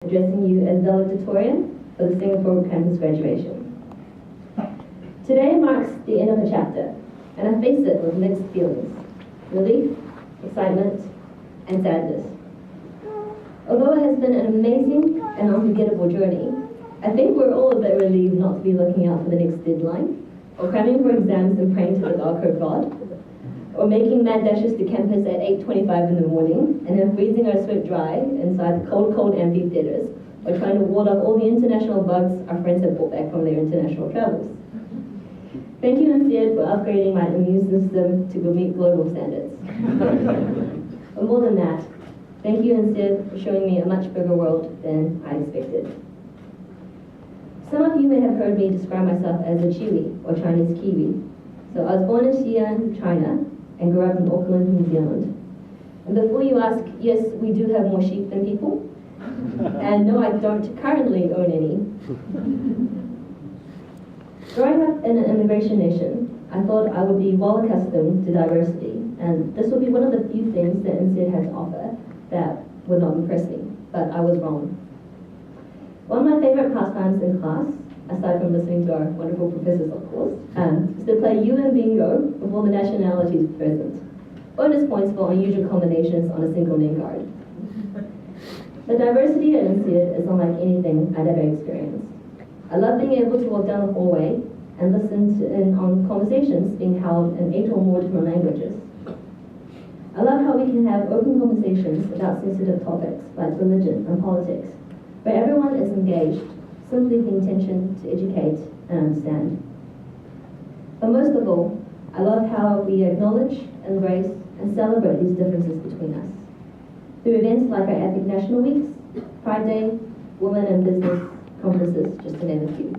addressing you as valedictorian for the Singapore campus graduation. Today marks the end of a chapter, and I face it with mixed feelings: relief, excitement, and sadness. Although it has been an amazing and unforgettable journey, I think we're all a bit relieved not to be looking out for the next deadline, or cramming for exams and praying to the dark of God, or making mad dashes to campus at 8:25 in the morning, and then freezing our sweat dry inside the cold amphitheaters, or trying to ward off all the international bugs our friends have brought back from their international travels. Thank you, INSEAD, for upgrading my immune system to meet global standards. But more than that, thank you, INSEAD, for showing me a much bigger world than I expected. Some of you may have heard me describe myself as a Chiwi, or Chinese Kiwi. So I was born in Xi'an, China, and grew up in Auckland, New Zealand. And before you ask, yes, we do have more sheep than people. And no, I don't currently own any. Growing up in an immigration nation, I thought I would be well accustomed to diversity, and this would be one of the few things that INSEAD had to offer that would not impress me, but I was wrong. One of my favorite pastimes in class, aside from listening to our wonderful professors, of course, is to play you and bingo with all the nationalities present. Bonus points for unusual combinations on a single name card. The diversity at INSEAD is unlike anything I'd ever experienced. I love being able to walk down the hallway and listen on conversations being held in 8 or more different languages. I love how we can have open conversations about sensitive topics like religion and politics, where everyone is engaged, simply paying attention to educate and understand. But most of all, I love how we acknowledge, embrace, and celebrate these differences between us. Through events like our epic National Weeks, Pride Day, Women in Business conferences, just to name a few.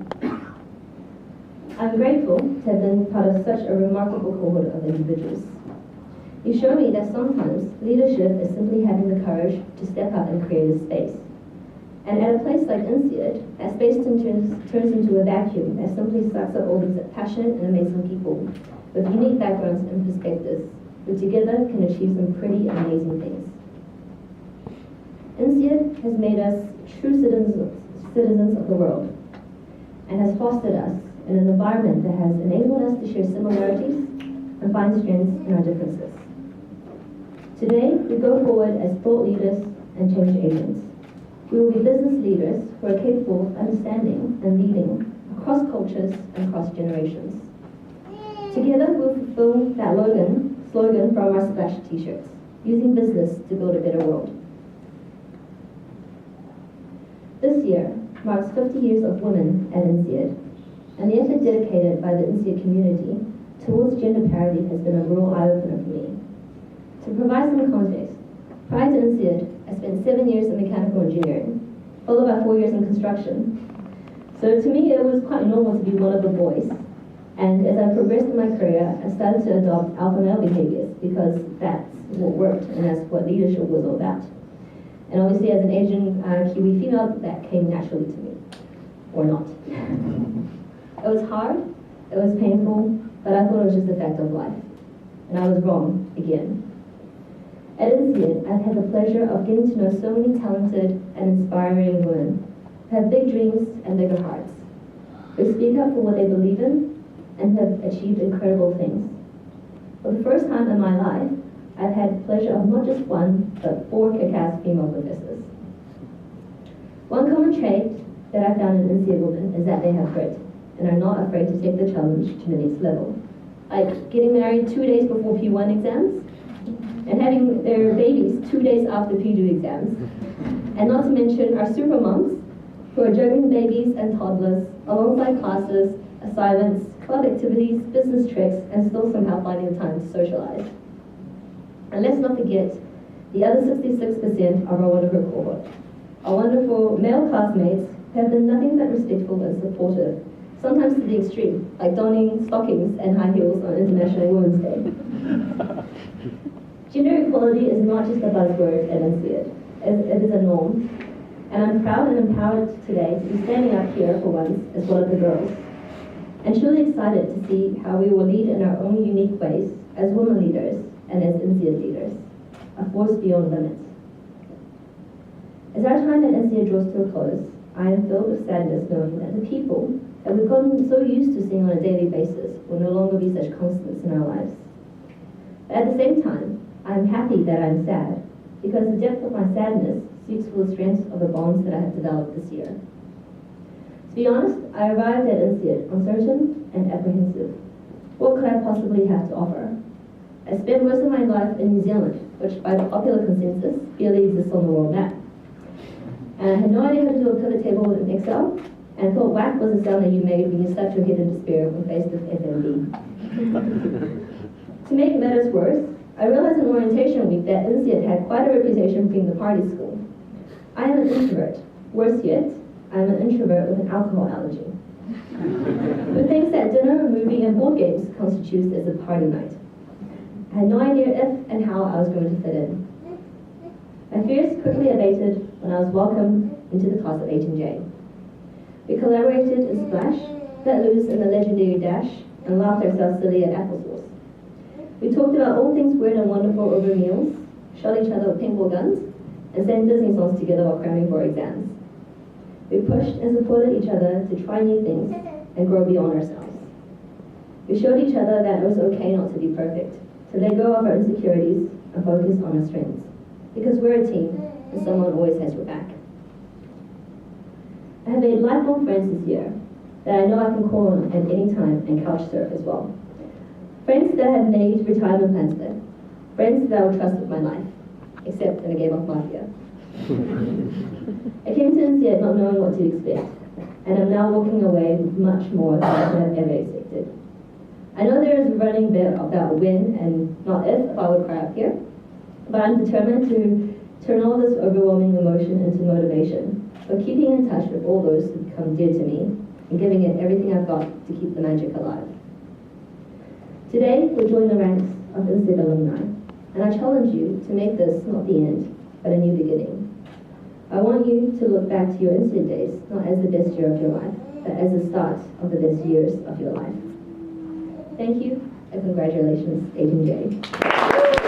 I'm grateful to have been part of such a remarkable cohort of individuals. You show me that sometimes leadership is simply having the courage to step up and create a space. And at a place like INSEAD, that space turns into a vacuum that simply sucks up all these passionate and amazing people with unique backgrounds and perspectives, who together can achieve some pretty amazing things. INSEAD has made us true citizens of the world, and has fostered us in an environment that has enabled us to share similarities and find strengths in our differences. Today, we go forward as thought leaders and change agents. We will be business leaders who are capable of understanding and leading across cultures and across generations. Together, we'll fulfill that slogan from our Splash t-shirts, using business to build a better world. This year marks 50 years of women at INSEAD, and the effort dedicated by the INSEAD community towards gender parity has been a real eye-opener for me. To provide some context, prior to INSEAD, I spent 7 years in mechanical engineering, followed by 4 years in construction. So to me, it was quite normal to be one of the boys. And as I progressed in my career, I started to adopt alpha male behaviors because that's what worked and that's what leadership was all about. And obviously, as an Asian Kiwi female, that came naturally to me, or not. It was hard, it was painful, but I thought it was just a fact of life. And I was wrong again. At INSEAD, I've had the pleasure of getting to know so many talented and inspiring women who have big dreams and bigger hearts, who speak up for what they believe in and have achieved incredible things. For the first time in my life, I've had the pleasure of not just one, but 4 kick-ass female professors. One common trait that I found in INSEAD women is that they have grit and are not afraid to take the challenge to the next level. Like getting married 2 days before P1 exams, and having their babies 2 days after P2 exams. And not to mention our super moms, who are juggling babies and toddlers alongside classes, assignments, club activities, business trips, and still somehow finding the time to socialize. And let's not forget the other 66% of our wonderful cohort. Our wonderful male classmates have been nothing but respectful and supportive, sometimes to the extreme, like donning stockings and high heels on International Women's Day. Gender equality is not just a buzzword at INSEAD, it is a norm. And I'm proud and empowered today to be standing up here for once as one of the girls. And truly excited to see how we will lead in our own unique ways as women leaders and as INSEAD leaders, a force beyond limits. As our time at INSEAD draws to a close, I am filled with sadness knowing that the people that we've gotten so used to seeing on a daily basis will no longer be such constants in our lives. But at the same time, I am happy that I'm sad, because the depth of my sadness speaks for the strength of the bonds that I have developed this year. To be honest, I arrived at INSEAD uncertain and apprehensive. What could I possibly have to offer? I spent most of my life in New Zealand, which by the popular consensus barely exists on the world map. And I had no idea how to do a pivot table in Excel, and thought whack was the sound that you made when you slapped your head in despair when faced with FMB. To make matters worse, I realized in orientation week that INSEAD had quite a reputation for being the party school. I am an introvert. Worse yet, I am an introvert with an alcohol allergy, who thinks that dinner, movie, and board games constitutes as a party night. I had no idea if and how I was going to fit in. My fears quickly abated when I was welcomed into the class of H&J. We collaborated in Splash, let loose in the legendary Dash, and laughed ourselves silly at applesauce. We talked about all things weird and wonderful over meals, shot each other with paintball guns, and sang Disney songs together while cramming for exams. We pushed and supported each other to try new things and grow beyond ourselves. We showed each other that it was okay not to be perfect, to let go of our insecurities and focus on our strengths. Because we're a team, and someone always has your back. I have made lifelong friends this year that I know I can call on at any time and couch surf as well. Friends that have made retirement plans with. Friends that I will trust with my life, except in a game of Mafia. I came to INSEAD not knowing what to expect, and I'm now walking away with much more than I could have ever expected. I know there is a running bit about when and not if I would cry up here, but I'm determined to turn all this overwhelming emotion into motivation, for keeping in touch with all those who become dear to me, and giving it everything I've got to keep the magic alive. Today, we join the ranks of INSEAD alumni, and I challenge you to make this not the end, but a new beginning. I want you to look back to your INSEAD days, not as the best year of your life, but as the start of the best years of your life. Thank you, and congratulations, H&J.